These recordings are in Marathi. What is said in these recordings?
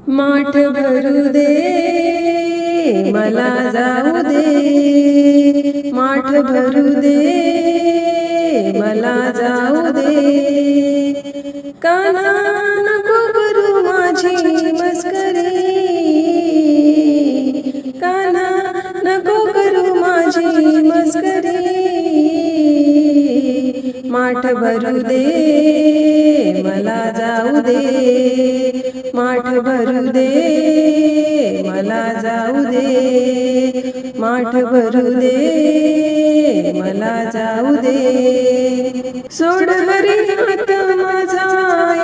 माठ भरू दे मला जाऊ दे, माठ भरू दे मला जाऊ दे। कान्हा नको करू माझी मस्करी, कान्हा नको करू माझी मस्करी। माठ भरू दे मला जाऊ दे, माठ भरू दे मला जाऊ दे, माठ भरू दे मला जाऊ दे। सोड हरी हात माझा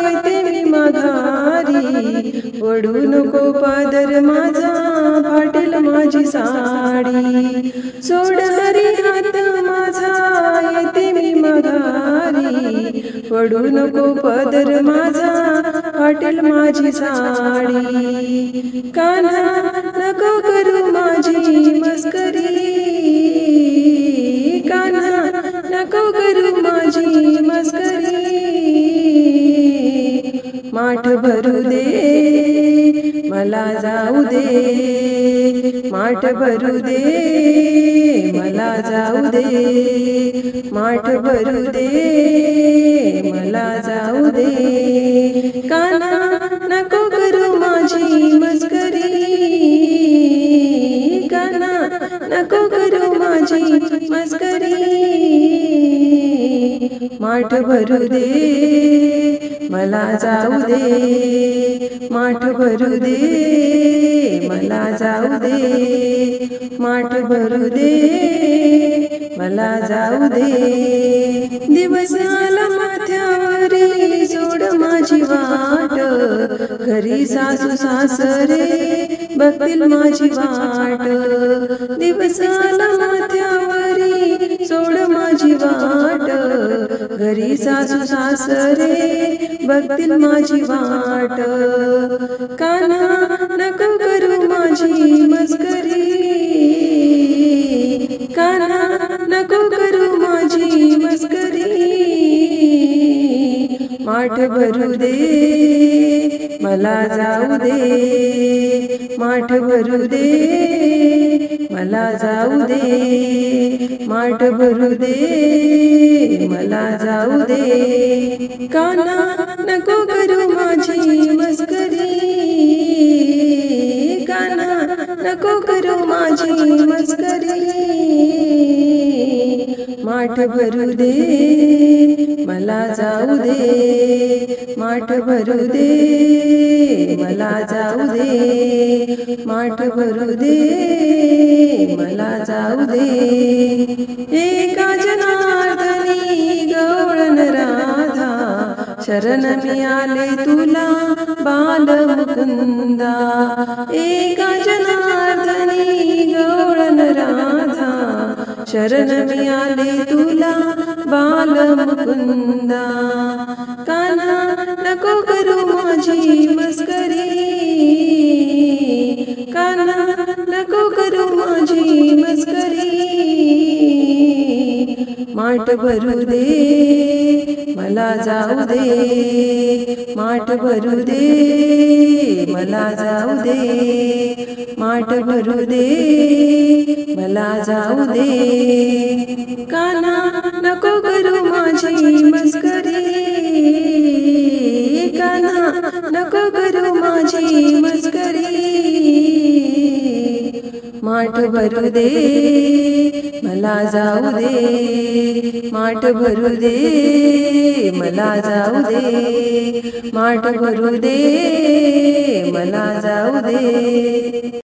येते मी माघारी, ओढू नको पादर माझा फाटेल माझी साडी। सोड हरी हात माझा येते मी माघारी, ओढू नको पदर माझा फाटेल माझी साडी। कान्हा नको करू माझी मस्करी, कान्हा नको करू माझी मस्करी। माठ भरू दे मला जाऊ दे, माठ भरू दे मला जाऊ दे, माठ भरू दे मला जाऊ दे। कान्हा नको करू माझी मस्करी, कान्हा नको करू माझी मस्करी। माठ भरू दे मला जाऊ दे, माठ भरू दे मला जाऊ दे, माठ भरू दे मला जाऊ दे। दिवस आला माथ्यावरी सोड माझी वाट, घरी सासू सासरे बघतील माझी वाट। दिवस आला माथ्यावरी सोड माझी वाट, घरी सासू सासरे बघतील माझी वाट। कान्हा नको करू माझी मस्करी, कान्हा नको करू माझी मस्करी। माठ भरू दे मला जाऊ दे, माठ भरू दे मला जाऊ दे, माठ भरू दे मला जाऊ दे। कान्हा नको करू माझी मस्करी, कान्हा नको करू माझी मस्करी। माठ भरू दे मला जाऊ दे, माठ भरू दे मला जाऊ दे, माठ भरू दे मला जाऊ दे। एका जनार्दनी गवळण राधा, शरण मी आले तुला बाल मुकुंदा। एका जनार्दनी गवळण राधा, शरण मी आले तुला बाल मुकुंदा। कान्हा नको करू माझी मस्करी, कान्हा नको करू माझी मस्करी। माठ भरू दे मला जाऊ दे, माठ भरू दे मला जाऊ दे, माठ भरू दे मला जाऊ दे। कान्हा नको करू माझी मस्करी, कान्हा नको करू माझी मस्करी। माठ भरू दे मला जाऊ दे, माठ भरू दे मला जाऊ दे, माठ भरू दे मला जाऊ दे।